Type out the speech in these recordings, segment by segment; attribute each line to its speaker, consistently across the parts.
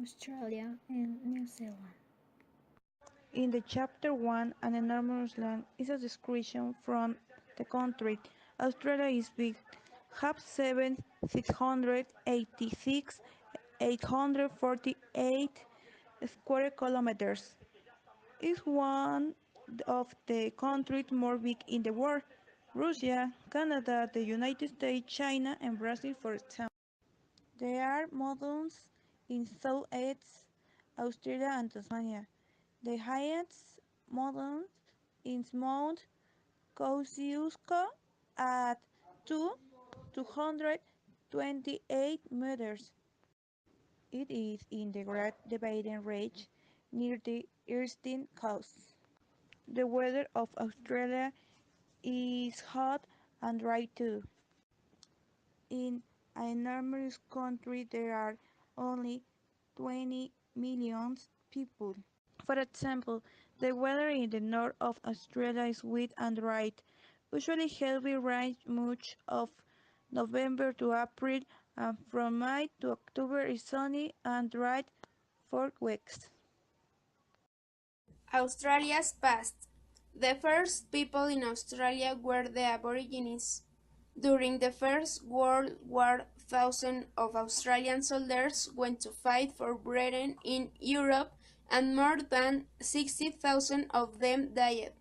Speaker 1: Australia, and New Zealand.
Speaker 2: In the chapter 1, an enormous land is a description from the country. Australia is big, have 7,686,848 square kilometers. Is one of the countries more big in the world. Russia, Canada, the United States, China, and Brazil, for example. There are mountains in Southeast Australia and Tasmania. The highest mountain is Mount Kosciuszko at 228 meters. It is in the Great Dividing Range near the eastern coast. The weather of Australia is hot and dry too. In an enormous country there are only 20 million people. For example, the weather in the north of Australia is wet and dry. Usually heavy rain much of November to April, and from May to October is sunny and dry for weeks.
Speaker 3: Australia's past. The first people in Australia were the Aborigines. During the First World War, thousands of Australian soldiers went to fight for Britain in Europe, and more than 60,000 of them died.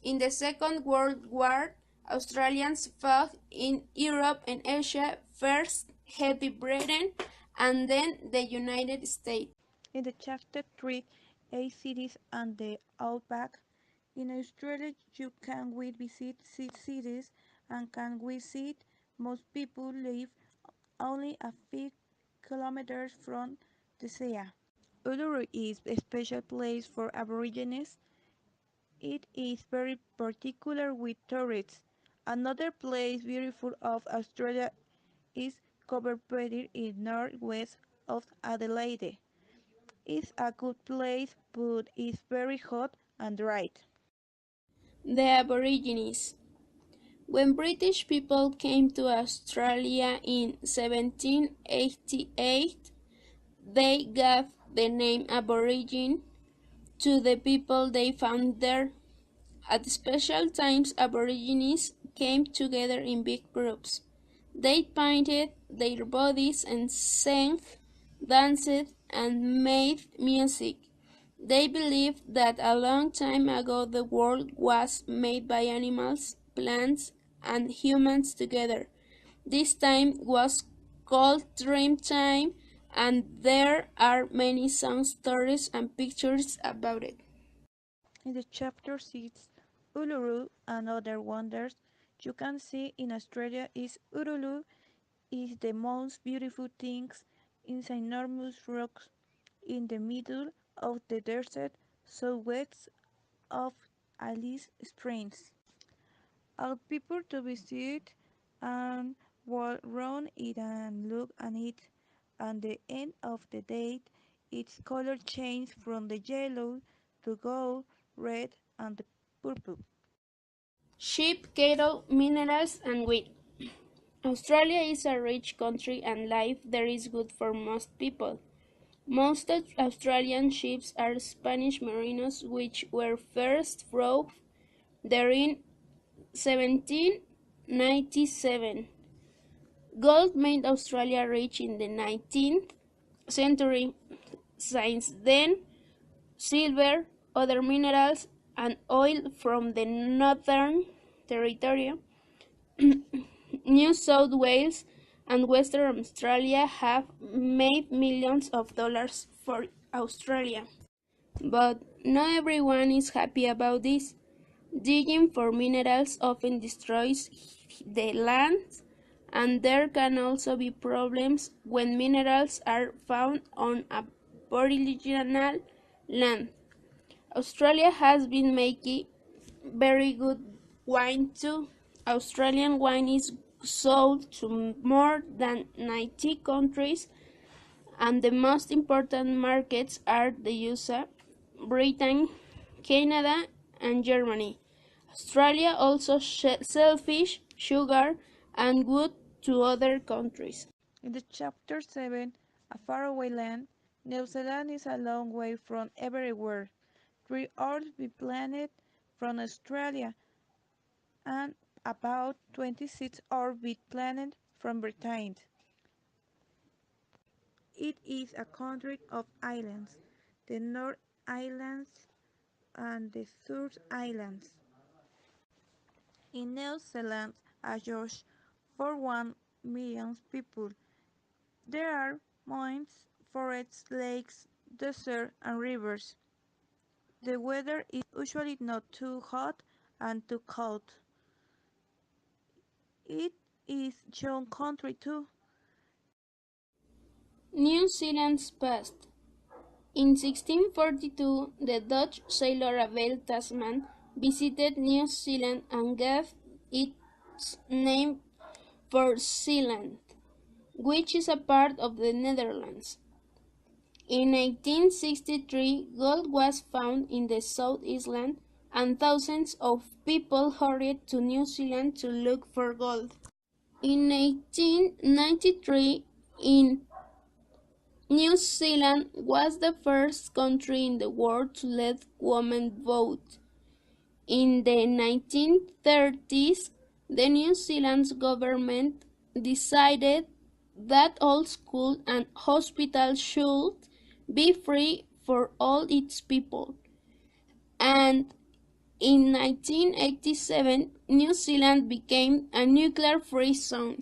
Speaker 3: In the Second World War, Australians fought in Europe and Asia, first Heavy Britain and then the United States.
Speaker 2: In the chapter 3, 8 cities and the outback, in Australia you can visit 6 cities and can visit. Most people live only a few kilometers from the sea. Uluru is a special place for Aborigines. It is very particular with tourists. Another place beautiful of Australia is Coober in northwest of Adelaide. It's a good place, but it's very hot and dry.
Speaker 3: The Aborigines. When British people came to Australia in 1788, they gave the name Aborigine to the people they found there. At special times, Aborigines came together in big groups. They painted their bodies and sang, danced, and made music. They believed that a long time ago the world was made by animals, plants, and humans together. This time was called Dream Time, and there are many songs, stories, and pictures about it.
Speaker 2: In the chapter 6, Uluru and other wonders you can see in Australia is Uluru is the most beautiful things in enormous rocks in the middle of the desert southwest of Alice Springs. All people to visit and walk around it and look at it. At the end of the day, its color changes from the yellow to gold, red, and purple.
Speaker 3: Sheep, cattle, minerals, and wheat. Australia is a rich country and life there is good for most people. Most Australian sheep are Spanish Merinos, which were first brought there in 1797. Gold made Australia rich in the 19th century. Since then, silver, other minerals, and oil from the Northern Territory, New South Wales, and Western Australia have made millions of dollars for Australia. But not everyone is happy about this. Digging for minerals often destroys the land, and there can also be problems when minerals are found on aboriginal land. Australia has been making very good wine too. Australian wine is sold to more than 90 countries, and the most important markets are the USA, Britain, Canada, and Germany. Australia also sells fish, sugar, and wood to other countries.
Speaker 2: In the chapter 7, A Faraway Land, New Zealand is a long way from everywhere. 3 hours by plane from Australia and about 26 hours by plane from Britain. It is a country of islands, the North Islands and the South Islands. In New Zealand, across for 1 million people, there are mountains, forests, lakes, deserts, and rivers. The weather is usually not too hot and too cold. It is a young country too.
Speaker 3: New Zealand's past. In 1642, the Dutch sailor Abel Tasman visited New Zealand and gave its name for Zeeland, which is a part of the Netherlands. In 1863, gold was found in the South Island, and thousands of people hurried to New Zealand to look for gold. In 1893, New Zealand was the first country in the world to let women vote. In the 1930s, the New Zealand government decided that all schools and hospitals should be free for all its people. And in 1987, New Zealand became a nuclear-free zone.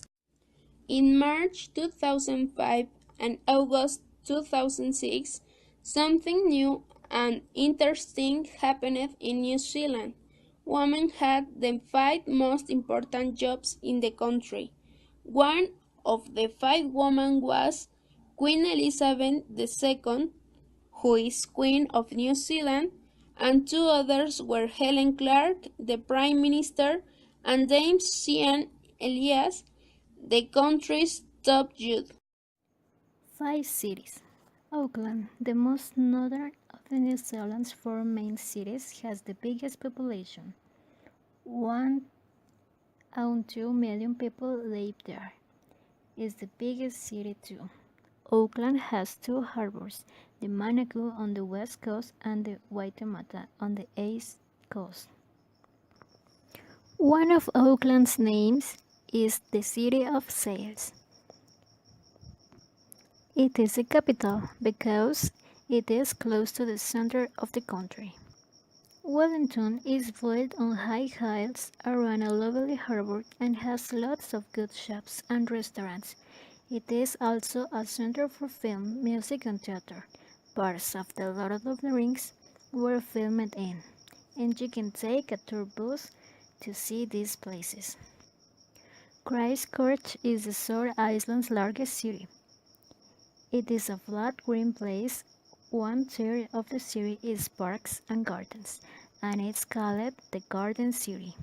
Speaker 3: In March 2005 and August 2006, something new and interesting happened in New Zealand. Women had the 5 most important jobs in the country. One of the 5 women was Queen Elizabeth II, who is Queen of New Zealand, and 2 others were Helen Clark, the Prime Minister, and Dame Sian Elias, the country's top youth.
Speaker 1: 5 cities. Auckland, the most northern of the New Zealand's 4 main cities, has the biggest population. 1.2 million people live there. It's the biggest city too. Auckland has 2 harbors, the Manukau on the west coast and the Waitemata on the east coast. One of Auckland's names is the City of Sails. It is the capital because it is close to the center of the country. Wellington is built on high hills around a lovely harbor and has lots of good shops and restaurants. It is also a center for film, music and theater. Parts of The Lord of the Rings were filmed in, and you can take a tour bus to see these places. Christchurch is the South Island's largest city. It is a flat green place. 1/3 of the city is parks and gardens, and it's called the Garden City.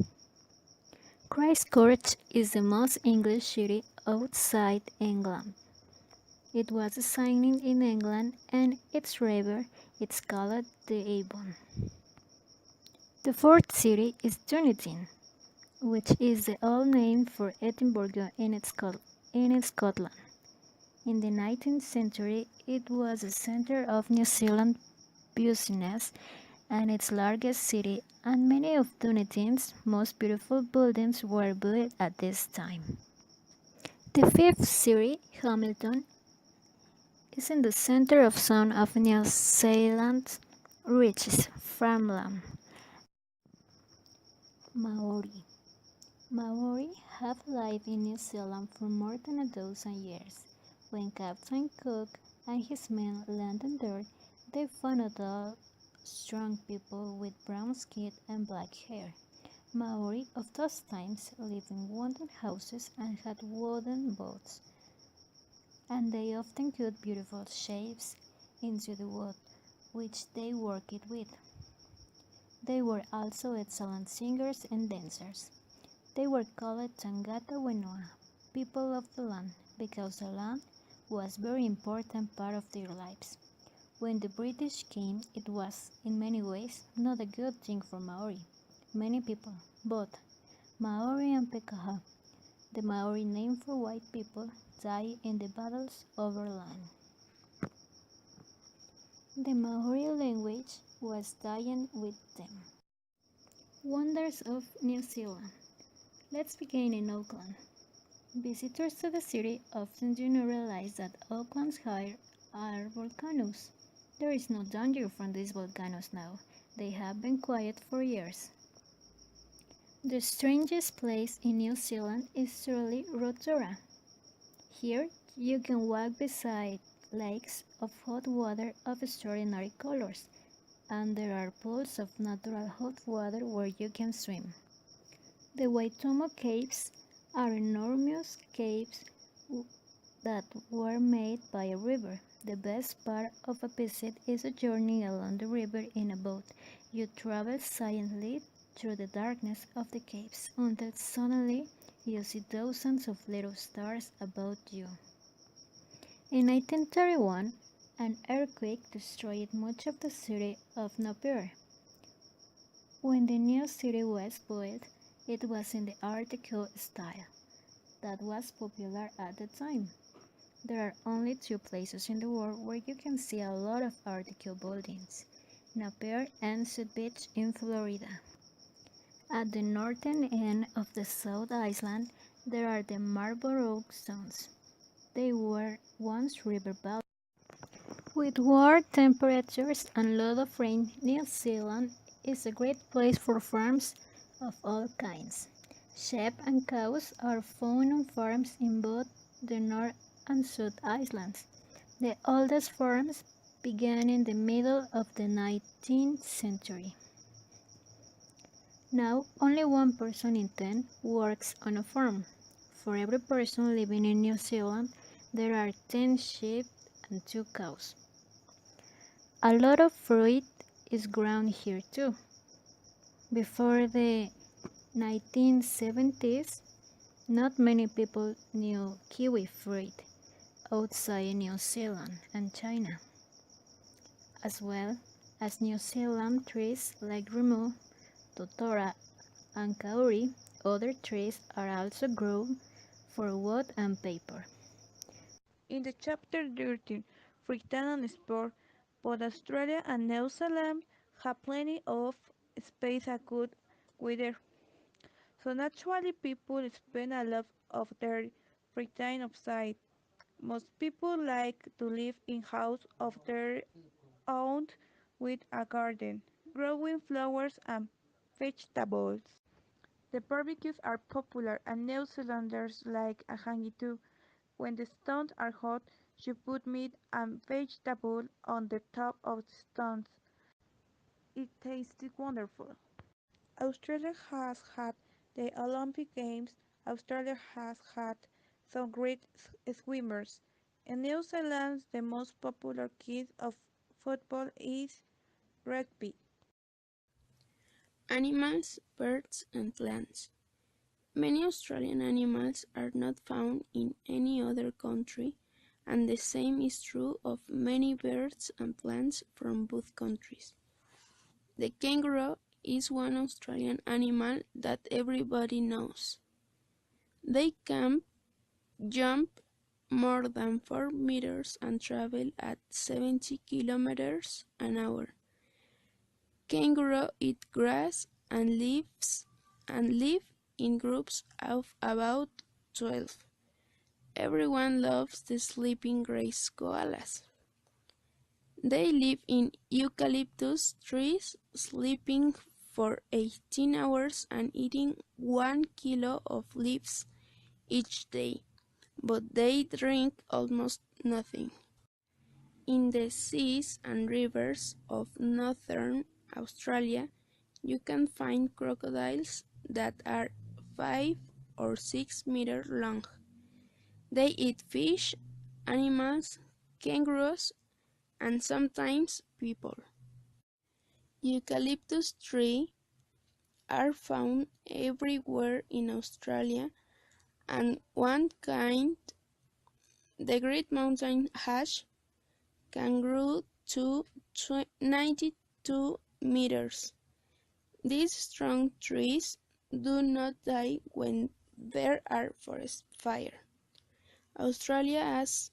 Speaker 1: Christchurch is the most English city outside England. It was designed in England, and its river is called the Avon. The fourth city is Dunedin, which is the old name for Edinburgh in Scotland. In the 19th century, it was the center of New Zealand business and its largest city, and many of Dunedin's most beautiful buildings were built at this time. The fifth city, Hamilton, is in the center of some of New Zealand's richest farmland. Maori. Maori have lived in New Zealand for more than a dozen years. When Captain Cook and his men landed there, they found adult, strong people with brown skin and black hair. Maori of those times lived in wooden houses and had wooden boats, and they often cut beautiful shapes into the wood, which they worked with. They were also excellent singers and dancers. They were called Tangata Whenua, people of the land, because the land was a very important part of their lives. When the British came, it was, in many ways, not a good thing for Maori. Many people, both Maori and Pekaha, the Maori name for white people, died in the battles over land. The Maori language was dying with them. Wonders of New Zealand. Let's begin in Auckland. Visitors to the city often do not realize that Auckland's high are volcanoes. There is no danger from these volcanoes now. They have been quiet for years. The strangest place in New Zealand is truly Rotorua. Here you can walk beside lakes of hot water of extraordinary colors, and there are pools of natural hot water where you can swim. The Waitomo Caves are enormous caves that were made by a river. The best part of a visit is a journey along the river in a boat. You travel silently through the darkness of the caves until suddenly you see dozens of little stars about you. In 1931, an earthquake destroyed much of the city of Napier. When the new city was built, it was in the Art Deco style that was popular at the time. There are only two places in the world where you can see a lot of Art Deco buildings: Napier and South Beach in Florida. At the northern end of the South Island, there are the Marlborough Zones. They were once river valleys. With warm temperatures and a lot of rain, New Zealand is a great place for farms of all kinds. Sheep and cows are found on farms in both the North and South Islands. The oldest farms began in the middle of the 19th century. Now, only one person in 10 works on a farm. For every person living in New Zealand, there are 10 sheep and 2 cows. A lot of fruit is grown here too. Before the 1970s, not many people knew kiwi fruit outside New Zealand and China, as well as New Zealand trees like Rimu, Totora, and Kauri. Other trees are also grown for wood and paper.
Speaker 2: In the chapter 13, Freetown and Sport, both Australia and New Zealand have plenty of space and good weather. So naturally people spend a lot of their free time outside. Most people like to live in house of their own with a garden, growing flowers and vegetables. The barbecues are popular and New Zealanders like a hangi too. When the stones are hot, you put meat and vegetable on the top of the stones. It tastes wonderful. Australia has had the Olympic Games. Australia has had some great swimmers. In New Zealand, the most popular kid of football is rugby.
Speaker 3: Animals, birds, and plants. Many Australian animals are not found in any other country, and the same is true of many birds and plants from both countries. The kangaroo is one Australian animal that everybody knows. They can jump more than 4 meters and travel at 70 kilometers an hour. Kangaroo eat grass and leaves and live in groups of about 12. Everyone loves the sleeping gray koalas. They live in eucalyptus trees, sleeping for 18 hours and eating 1 kilo of leaves each day, but they drink almost nothing. In the seas and rivers of northern Australia, you can find crocodiles that are 5 or 6 meters long. They eat fish, animals, kangaroos, and sometimes people. Eucalyptus trees are found everywhere in Australia, and one kind, the Great Mountain Ash, can grow to 92 meters. These strong trees do not die when there are forest fires. Australia has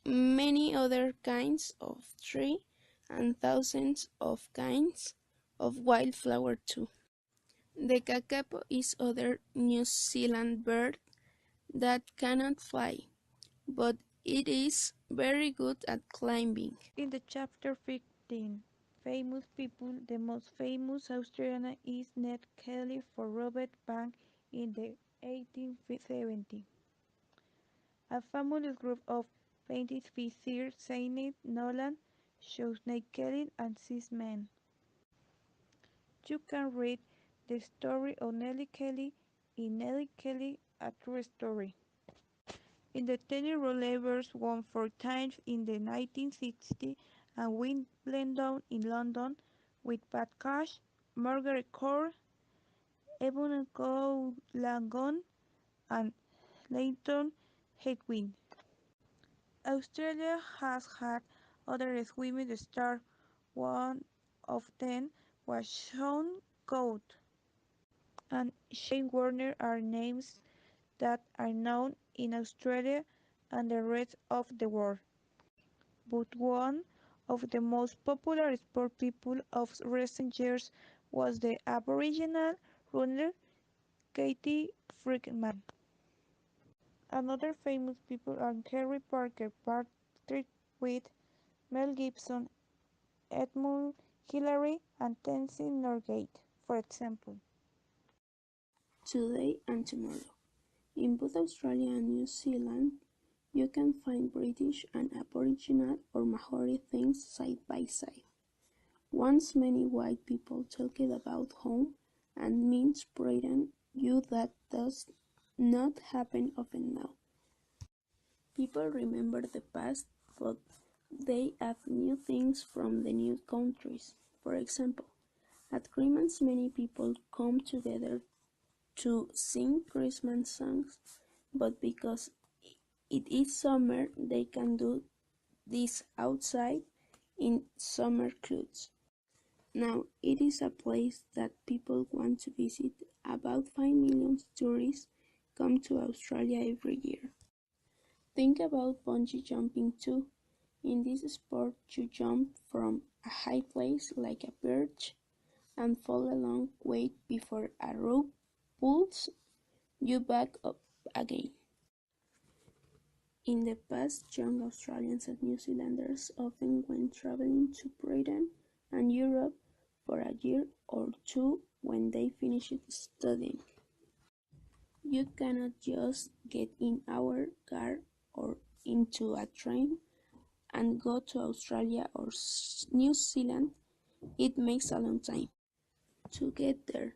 Speaker 3: many other kinds of trees and thousands of kinds of wildflower too. The kakapo is other New Zealand bird that cannot fly, but it is very good at climbing.
Speaker 2: In the chapter 15, famous people, the most famous Australian is Ned Kelly for Robert Bank in the 1870. A fabulous group of painted viziers, Saint Nolan, shows Ned Kelly and 6 men. You can read the story of Nellie Kelly in Nellie Kelly, a True Story. In the tennis, Roland won 4 times in the 1960s and Wimbledon in London with Pat Cash, Margaret Court, Evonne Langon, and Leighton Hewitt. Australia has had other swimming stars. One of them was Sean Gould and Shane Warne are names that are known in Australia and the rest of the world. But one of the most popular sport people of recent years was the Aboriginal runner Katie Freeman. Another famous people are Kerry Parker, Patrick Reed, Mel Gibson, Edmund Hillary, and Tenzin Norgay, for example.
Speaker 3: Today and tomorrow. In both Australia and New Zealand, you can find British and Aboriginal or Maori things side by side. Once many white people talked about home and means Britain, you that does not happen often now. People remember the past, but they add new things from the new countries. For example, at Christmas many people come together to sing Christmas songs, but because it is summer, they can do this outside in summer clothes. Now, it is a place that people want to visit. About 5 million tourists come to Australia every year. Think about bungee jumping too. In this sport, you jump from a high place like a perch and fall a long way before a rope pulls you back up again. In the past, young Australians and New Zealanders often went traveling to Britain and Europe for a year or two when they finished studying. You cannot just get in our car or into a train and go to Australia or New Zealand. It makes a long time to get there.